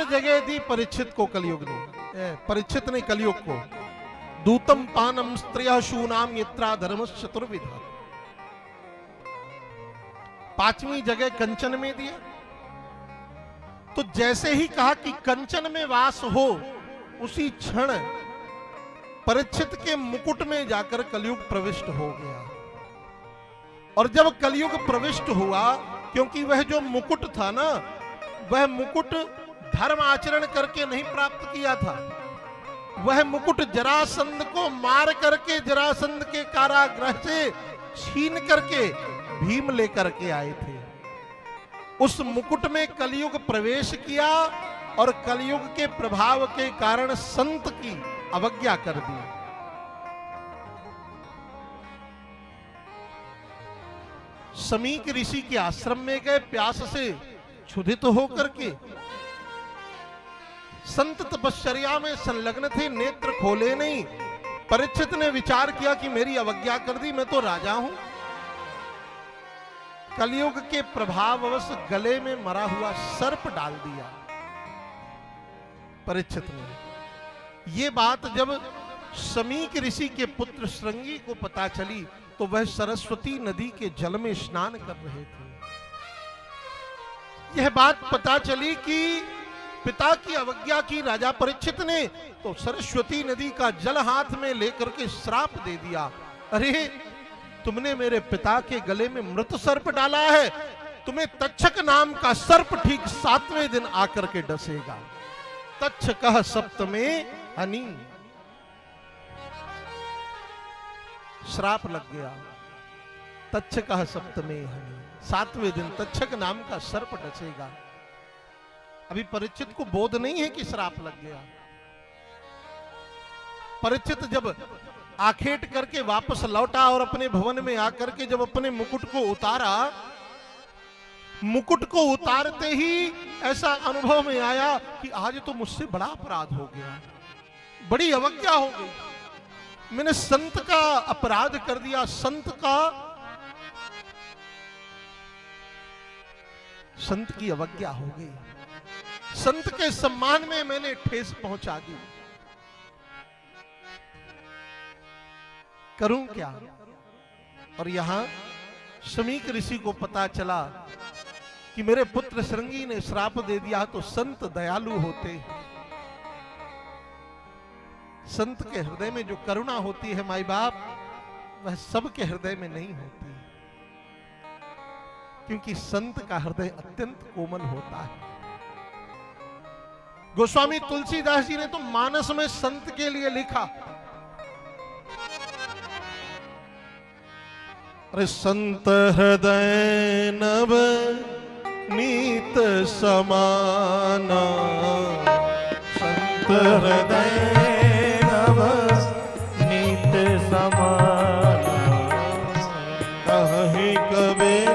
जगह दी परीक्षित को कलयुग ने, परीक्षित ने कलयुग को। दूतम पानम स्त्रिया शूनाम यत्रा धर्म चतुर्विधा। पांचवी जगह कंचन में दिया। तो जैसे ही कहा कि कंचन में वास हो, उसी क्षण परीक्षित के मुकुट में जाकर कलयुग प्रविष्ट हो गया। और जब कलयुग प्रविष्ट हुआ, क्योंकि वह जो मुकुट था ना, वह मुकुट धर्म आचरण करके नहीं प्राप्त किया था। वह मुकुट जरासंध को मार करके, जरासंध के कारागृह से छीन करके भीम लेकर के आए थे। उस मुकुट में कलयुग प्रवेश किया और कलयुग के प्रभाव के कारण संत की अवज्ञा कर दी। समीक ऋषि के आश्रम में गए, प्यास से क्षुधित होकर के। संत तपश्चर्या में संलग्न थे, नेत्र खोले नहीं। परीक्षित ने विचार किया कि मेरी अवज्ञा कर दी, मैं तो राजा हूं। कलयुग के प्रभाववश गले में मरा हुआ सर्प डाल दिया परीक्षित ने। ये बात जब समीक ऋषि के पुत्र श्रृंगी को पता चली, तो वह सरस्वती नदी के जल में स्नान कर रहे थे। यह बात पता चली कि पिता की अवज्ञा की राजा परीक्षित ने, तो सरस्वती नदी का जल हाथ में लेकर के श्राप दे दिया। अरे, तुमने मेरे पिता के गले में मृत सर्प डाला है, तुम्हें तक्षक नाम का सर्प ठीक 7वें दिन आकर के डसेगा। तक्षकः सप्तमे हनि। श्राप लग गया। तक्षकः सप्तमे हनि, 7वें दिन तक्षक नाम का सर्प डसेगा। अभी परीक्षित को बोध नहीं है कि श्राप लग गया। परीक्षित जब आखेट करके वापस लौटा और अपने भवन में आकर के जब अपने मुकुट को उतारा, मुकुट को उतारते ही ऐसा अनुभव में आया कि आज तो मुझसे बड़ा अपराध हो गया, बड़ी अवज्ञा हो गई। मैंने संत का अपराध कर दिया, संत की अवज्ञा हो गई, संत के सम्मान में मैंने ठेस पहुंचा दी। करूं क्या? और यहां समीक ऋषि को पता चला कि मेरे पुत्र श्रृंगी ने श्राप दे दिया। तो संत दयालु होते, संत के हृदय में जो करुणा होती है माई बाप, वह सबके हृदय में नहीं होती, क्योंकि संत का हृदय अत्यंत कोमल होता है। गोस्वामी तुलसीदास जी ने तो मानस में संत के लिए लिखा, अरे संत हृदय नव नीत समाना, संत हृदय नव नीत समाना, कहीं कबे न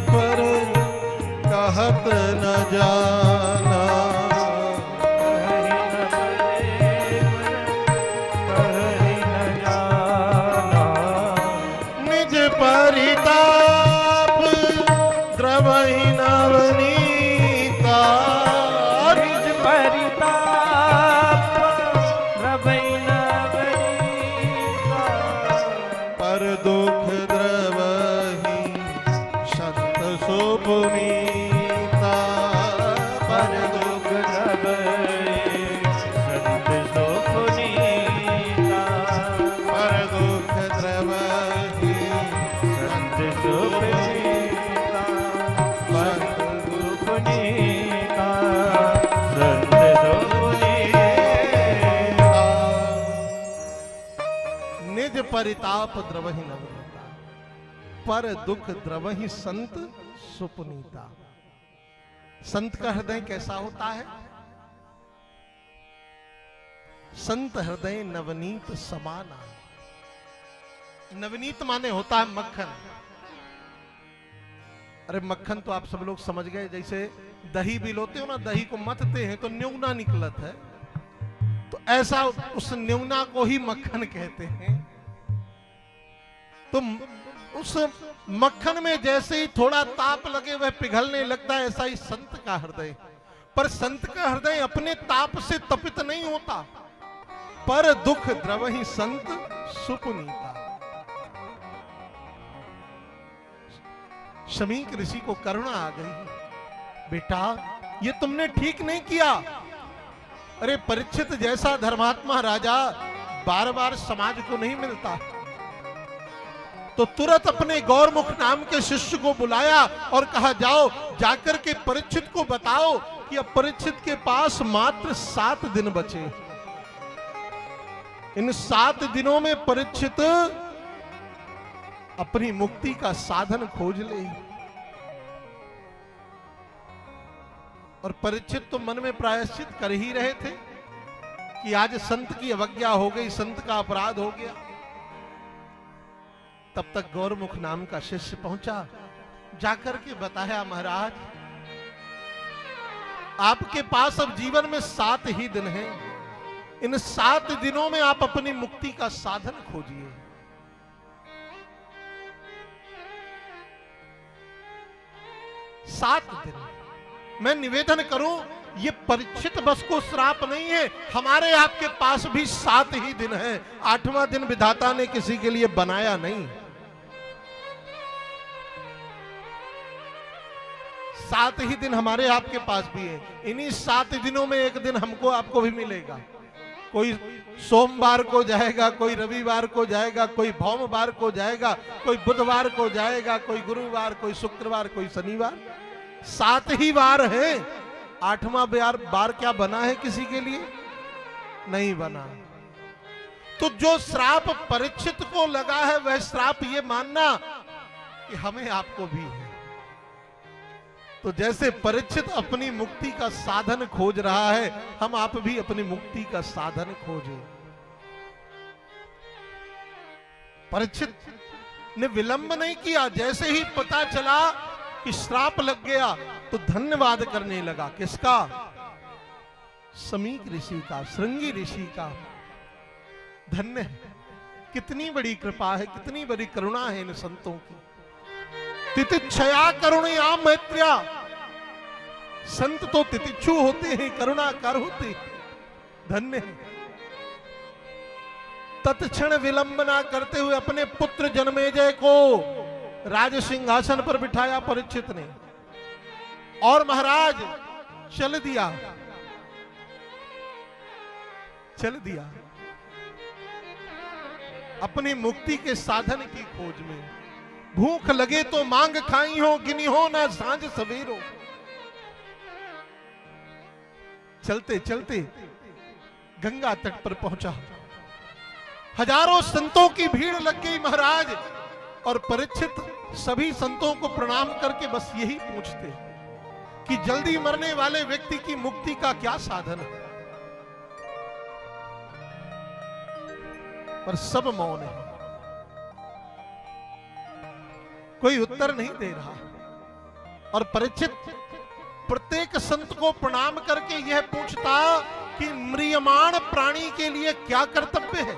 पर कहत न जाना, परिताप द्रवहि नवनीता, निज परिताप द्रवहि नवनीता, पर दुख द्रवहि संत सो पुनीता, पर दुख द्रवहि संत सो पुनीता, पर दुख द्रवहि निज परिताप द्रवहि नवनीता, पर दुख द्रवहि संत सुपुनीता। संत का हृदय कैसा होता है? संत हृदय नवनीत समाना। नवनीत माने होता है मक्खन। अरे मक्खन तो आप सब लोग समझ गए, जैसे दही बिलोते हो ना, दही को मथते हैं तो न्यूना निकलत है, तो ऐसा उस न्यूना को ही मक्खन कहते हैं। तो उस मक्खन में जैसे ही थोड़ा ताप लगे वह पिघलने लगता है, ऐसा ही संत का हृदय। पर संत का हृदय अपने ताप से तपित नहीं होता। पर दुख द्रवहि संत सुपुनीता। शमीक ऋषि को करुणा आ गई, बेटा ये तुमने ठीक नहीं किया। अरे परीक्षित जैसा धर्मात्मा राजा बार बार समाज को नहीं मिलता। तो तुरंत अपने गौरमुख नाम के शिष्य को बुलाया और कहा, जाओ जाकर के परीक्षित को बताओ कि अब परीक्षित के पास मात्र 7 दिन बचे। इन 7 दिनों में परीक्षित अपनी मुक्ति का साधन खोज ले। और परीक्षित तो मन में प्रायश्चित कर ही रहे थे कि आज संत की अवज्ञा हो गई, संत का अपराध हो गया। तब तक गौरमुख नाम का शिष्य पहुंचा, जाकर के बताया, महाराज आपके पास अब जीवन में 7 ही दिन हैं। इन 7 दिनों में आप अपनी मुक्ति का साधन खोजिए। 7 दिन। मैं निवेदन करूं, ये परीक्षित बस को श्राप नहीं है, हमारे आपके पास भी 7 ही दिन है। 8वां दिन विधाता ने किसी के लिए बनाया नहीं। 7 ही दिन हमारे आपके पास भी है। इन्हीं 7 दिनों में एक दिन हमको आपको भी मिलेगा। कोई सोमवार को जाएगा, कोई रविवार को जाएगा, कोई भौमवार को जाएगा, कोई बुधवार को जाएगा, कोई गुरुवार, कोई शुक्रवार, कोई शनिवार। 7 ही वार हैं। 8वां बार क्या बना है किसी के लिए? नहीं बना। तो जो श्राप परीक्षित को लगा है वह श्राप ये मानना कि हमें आपको भी है। तो जैसे परीक्षित अपनी मुक्ति का साधन खोज रहा है, हम आप भी अपनी मुक्ति का साधन खोजें। परीक्षित ने विलंब नहीं किया। जैसे ही पता चला कि श्राप लग गया तो धन्यवाद करने लगा। किसका? शमीक ऋषि का, श्रृंगी ऋषि का। धन्य है, कितनी बड़ी कृपा है, कितनी बड़ी करुणा है इन संतों की। तितिक्षया करुणया मैत्र्या। संत तो तितिक्षु होते हैं, करुणाकार होते हैं। धन्य है। तत्क्षण विलंब ना करते हुए अपने पुत्र जन्मेजय को राज सिंहासन पर बिठाया परीक्षित ने, और महाराज चल दिया। अपनी मुक्ति के साधन की खोज में। भूख लगे तो मांग खाई हो, गिनी हो ना सांझ सवेरो। चलते चलते गंगा तट पर पहुंचा। हजारों संतों की भीड़ लग गई महाराज। और परीक्षित सभी संतों को प्रणाम करके बस यही पूछते कि जल्दी मरने वाले व्यक्ति की मुक्ति का क्या साधन है। पर सब मौन है, कोई उत्तर नहीं दे रहा। और परीक्षित प्रत्येक संत को प्रणाम करके यह पूछता कि म्रियमाण प्राणी के लिए क्या कर्तव्य है।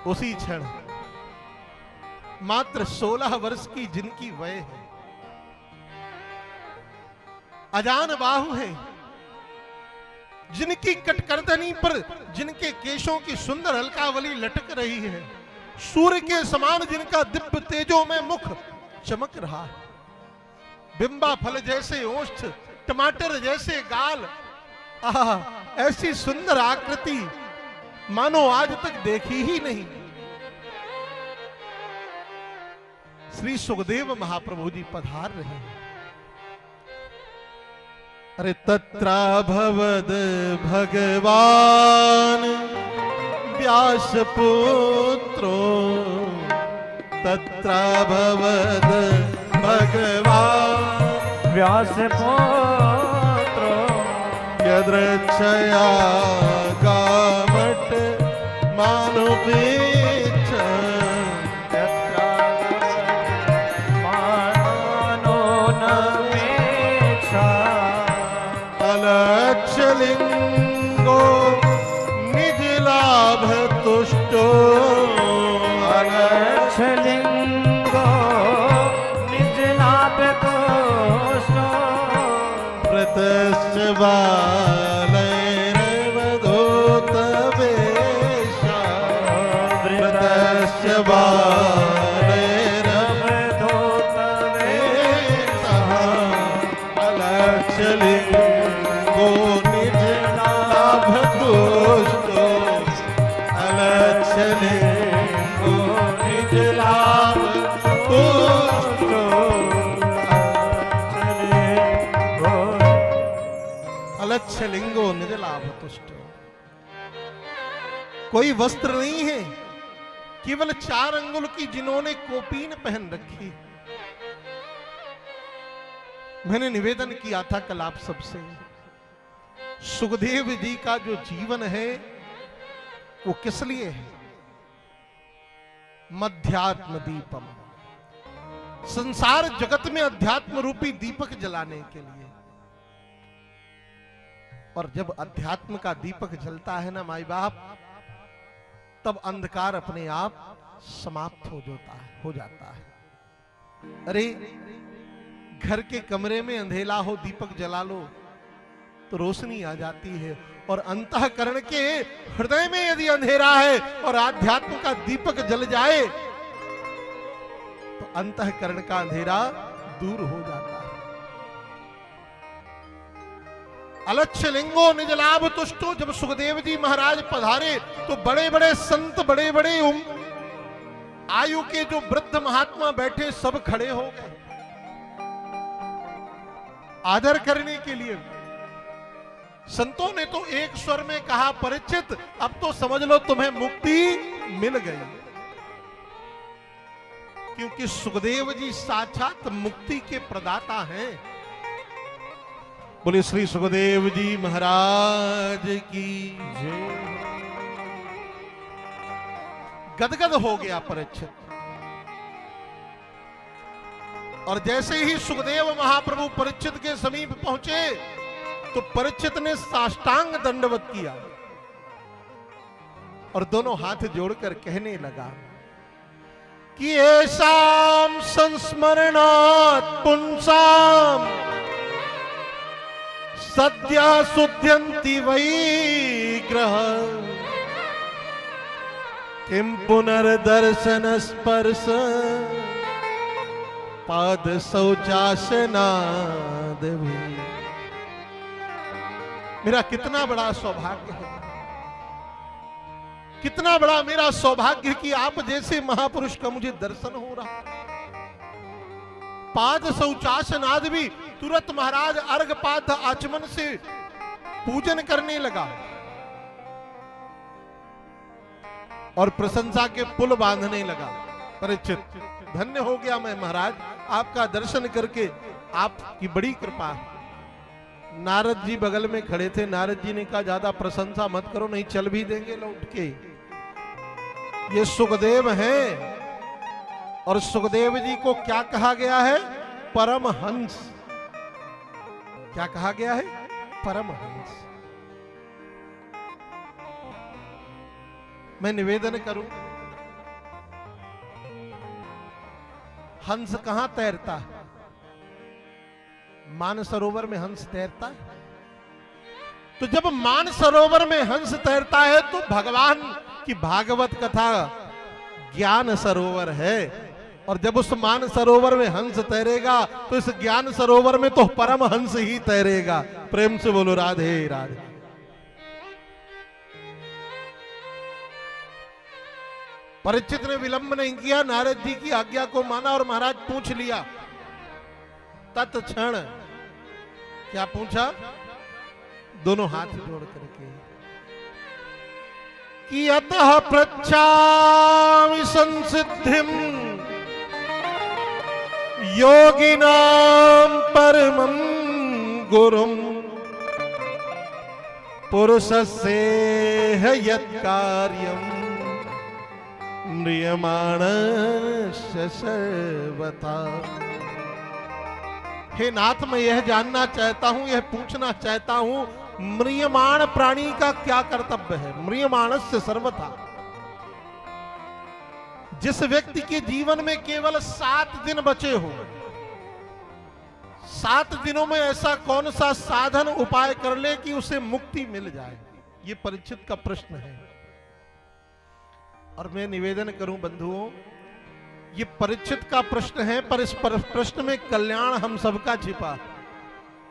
उसी क्षण मात्र 16 वर्ष की जिनकी वय है, अजान बाहु है, जिनकी कटकरदनी पर जिनके केशों की सुंदर हल्कावली लटक रही है, सूर्य के समान जिनका दिव्य तेजो में मुख चमक रहा है, बिंबा फल जैसे ओष्ठ, टमाटर जैसे गाल, ऐसी सुंदर आकृति मानो आज तक देखी ही नहीं। श्री सुखदेव महाप्रभु जी पधार रहे हैं। अरे तत्रा भवद भगवान व्यास पुत्रो, तत्रा भवद भगवान व्यास पुत्रो, यदृच्छया गामट मानुपेच्छ, मानो नमेच्छा, अलक्षलिंगो निज लाभ तुष्टो, अलक्षलिंगो निज लाभ तुष्टो, व्रतस्य बालैरवधूतवेषा व्रतस्य बालैरवधूतवेषः अलक्षलिङ्गो निजलाभतुष्टो अलक्षलिङ्गो निजलाभतुष्टो अलक्षलिंगो निजलाभतुष्ट। कोई वस्त्र नहीं है, केवल 4 अंगुल की जिन्होंने कोपीन पहन रखी। मैंने निवेदन किया था कल आप सबसे, सुखदेव जी का जो जीवन है वो किस लिए है? मध्यात्म दीपम, संसार जगत में अध्यात्म रूपी दीपक जलाने के लिए। और जब अध्यात्म का दीपक जलता है ना माई बाप, तब अंधकार अपने आप समाप्त हो जाता है। अरे घर के कमरे में अंधेला हो, दीपक जला लो तो रोशनी आ जाती है। और अंतःकरण के हृदय में यदि अंधेरा है और आध्यात्म का दीपक जल जाए तो अंतःकरण का अंधेरा दूर हो जाता है। अलक्षलिंगो निजलाभ तुष्टो। जब सुखदेव जी महाराज पधारे तो बड़े बड़े संत, बड़े बड़े आयु के जो वृद्ध महात्मा बैठे सब खड़े हो गए आदर करने के लिए। संतों ने तो एक स्वर में कहा, परीक्षित अब तो समझ लो तुम्हें मुक्ति मिल गई, क्योंकि सुखदेव जी साक्षात मुक्ति के प्रदाता हैं। बोले श्री सुखदेव जी महाराज की जय। गदगद हो गया परीक्षित। और जैसे ही सुखदेव महाप्रभु परीक्षित के समीप पहुंचे तो परीक्षित ने साष्टांग दंडवत किया और दोनों हाथ जोड़कर कहने लगा कि ऐसाम संस्मरणात् पुंसाम सद्या शुद्ध्यन्ति वै ग्रह किं पुनर्दर्शन स्पर्श पाद शौचासनाद भी। मेरा कितना बड़ा सौभाग्य है, कितना बड़ा मेरा सौभाग्य कि आप जैसे महापुरुष का मुझे दर्शन हो रहा। पाद शौचासनाद भी। तुरंत महाराज अर्घपाद आचमन से पूजन करने लगा और प्रशंसा के पुल बांधने लगा। परीक्षित धन्य हो गया मैं महाराज, आपका दर्शन करके, आपकी बड़ी कृपा है। नारद जी बगल में खड़े थे। नारद जी ने कहा ज्यादा प्रशंसा मत करो, नहीं चल भी देंगे लौट के। ये सुखदेव हैं और सुखदेव जी को क्या कहा गया है? परमहंस। क्या कहा गया है? परमहंस। मैं निवेदन करूं, हंस कहां तैरता है? मानसरोवर में हंस तैरता है। तो जब मानसरोवर में हंस तैरता है तो भगवान की भागवत कथा ज्ञान सरोवर है। और जब उस मानसरोवर में हंस तैरेगा तो इस ज्ञान सरोवर में तो परम हंस ही तैरेगा। प्रेम से बोलो राधे राधे। परीक्षित ने विलंब नहीं किया, नारद जी की आज्ञा को माना और महाराज पूछ लिया। तत्क्षण क्या पूछा? दोनों हाथ जोड़ करके कि अतः पृच्छामि संसिद्धिम योगिनां परमं गुरुं पुरुषस्य यत् कार्यं म्रियमाणस्य सर्वथा। हे नाथ, मैं यह जानना चाहता हूं, यह पूछना चाहता हूं, म्रियमाण प्राणी का क्या कर्तव्य है? म्रियमाणस्य सर्वथा। जिस व्यक्ति के जीवन में केवल 7 दिन बचे हो, 7 दिनों में ऐसा कौन सा साधन उपाय कर ले कि उसे मुक्ति मिल जाए? ये परीक्षित का प्रश्न है। और मैं निवेदन करूं बंधुओं, ये परीक्षित का प्रश्न है, पर इस प्रश्न में कल्याण हम सबका छिपा,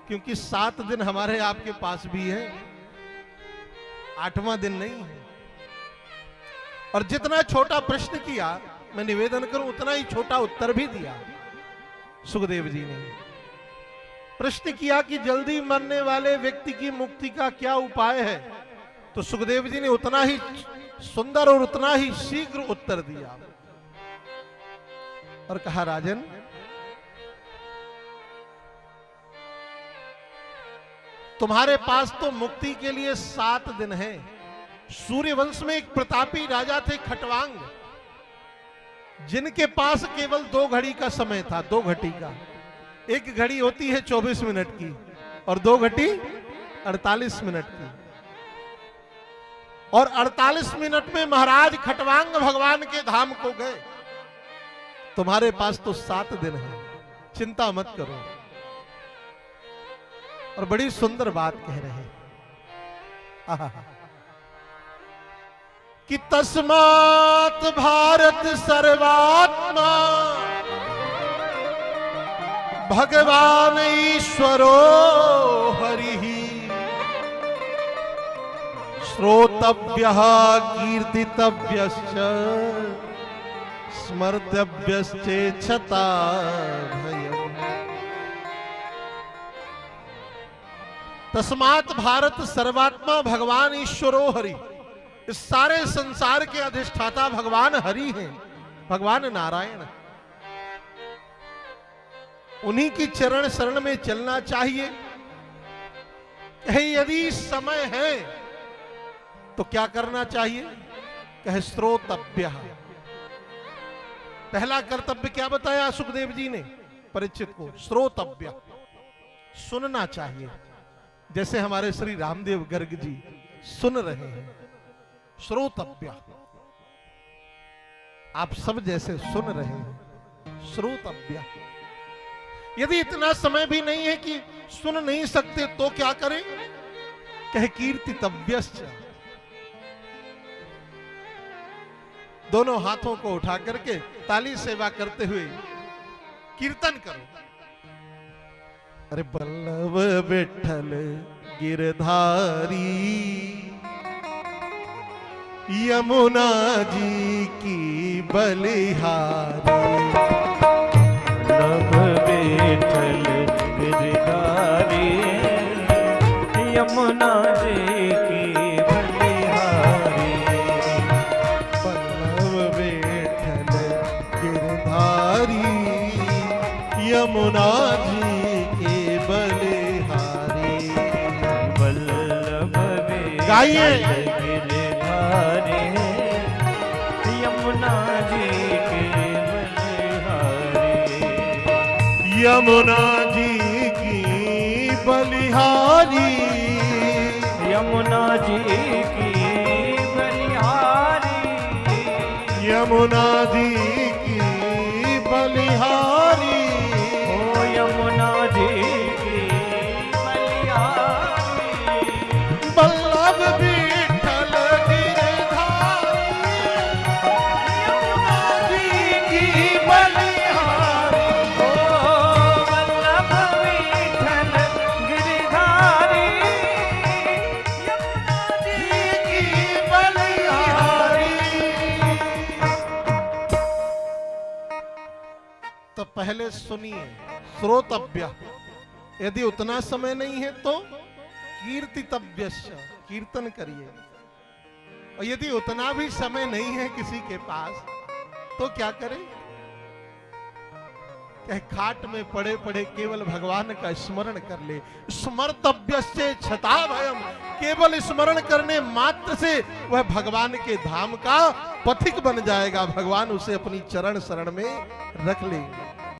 क्योंकि 7 दिन हमारे आपके पास भी है, 8वां दिन नहीं है। और जितना छोटा प्रश्न किया, मैं निवेदन करूं उतना ही छोटा उत्तर भी दिया। सुखदेव जी ने प्रश्न किया कि जल्दी मरने वाले व्यक्ति की मुक्ति का क्या उपाय है, तो सुखदेव जी ने उतना ही सुंदर और उतना ही शीघ्र उत्तर दिया और कहा, राजन, तुम्हारे पास तो मुक्ति के लिए 7 दिन है। सूर्यवंश में एक प्रतापी राजा थे खटवांग, जिनके पास केवल 2 घड़ी का समय था, 2 घटी का। एक घड़ी होती है 24 मिनट की और 2 घटी 48 मिनट की। और 48 मिनट में महाराज खटवांग भगवान के धाम को गए। तुम्हारे पास तो 7 दिन है, चिंता मत करो। और बड़ी सुंदर बात कह रहे हैं कि तस्मात् भारत सर्वात्मा भगवान ईश्वरो हरिः श्रोतव्यः कीर्तितव्यश्च स्मर्तव्यश्चेच्छता भयम्। तस्मात् भारत सर्वात्मा भगवान ईश्वरो हरि। इस सारे संसार के अधिष्ठाता भगवान हरि हैं, भगवान नारायण। उन्हीं की चरण शरण में चलना चाहिए। कहे यदि समय है तो क्या करना चाहिए? कहे श्रोतव्य। पहला कर्तव्य क्या बताया सुखदेव जी ने परीक्षित को? श्रोतव्य, सुनना चाहिए। जैसे हमारे श्री रामदेव गर्ग जी सुन रहे हैं, श्रोतव्य। आप सब जैसे सुन रहे हैं, श्रोतव्य। यदि इतना समय भी नहीं है कि सुन नहीं सकते तो क्या करें? कहे कीर्तितव्यश्च। दोनों हाथों को उठा करके ताली सेवा करते हुए कीर्तन करो। अरे बल्लभ विठ्ठल गिरधारी, यमुना जी की बलिहारी। बल्लभ विठ्ठल गिरधारी, यमुना जी की बलिहारी। बल्लभ विठ्ठल गिरधारी, यमुना जी के बलिहारी। बल्लभ गाइए। गिरधारी, यमुना जी के बलिहारी। यमुना जी की बलिहारी, यमुना जी की बलिहारी। यमुना जी की बलिहारी। ओ यमुना जी की बलिहारी। बल्लभ विठ्ठल गिरधारी, यमुना जी की बलिहारी। ओ बल्लभ विठ्ठल गिरधारी, यमुना जी की बलिहारी। तो पहले सुनिए, श्रोतव्य। यदि उतना समय नहीं है तो कीर्तितव्यश्च, कीर्तन करिए। और यदि उतना भी समय नहीं है किसी के पास तो क्या करें? कहे खाट में पड़े पड़े केवल भगवान का स्मरण कर ले। स्मर्तव्यश्चेच्छता भयम्। केवल स्मरण करने मात्र से वह भगवान के धाम का पथिक बन जाएगा। भगवान उसे अपनी चरण शरण में रख लेंगे।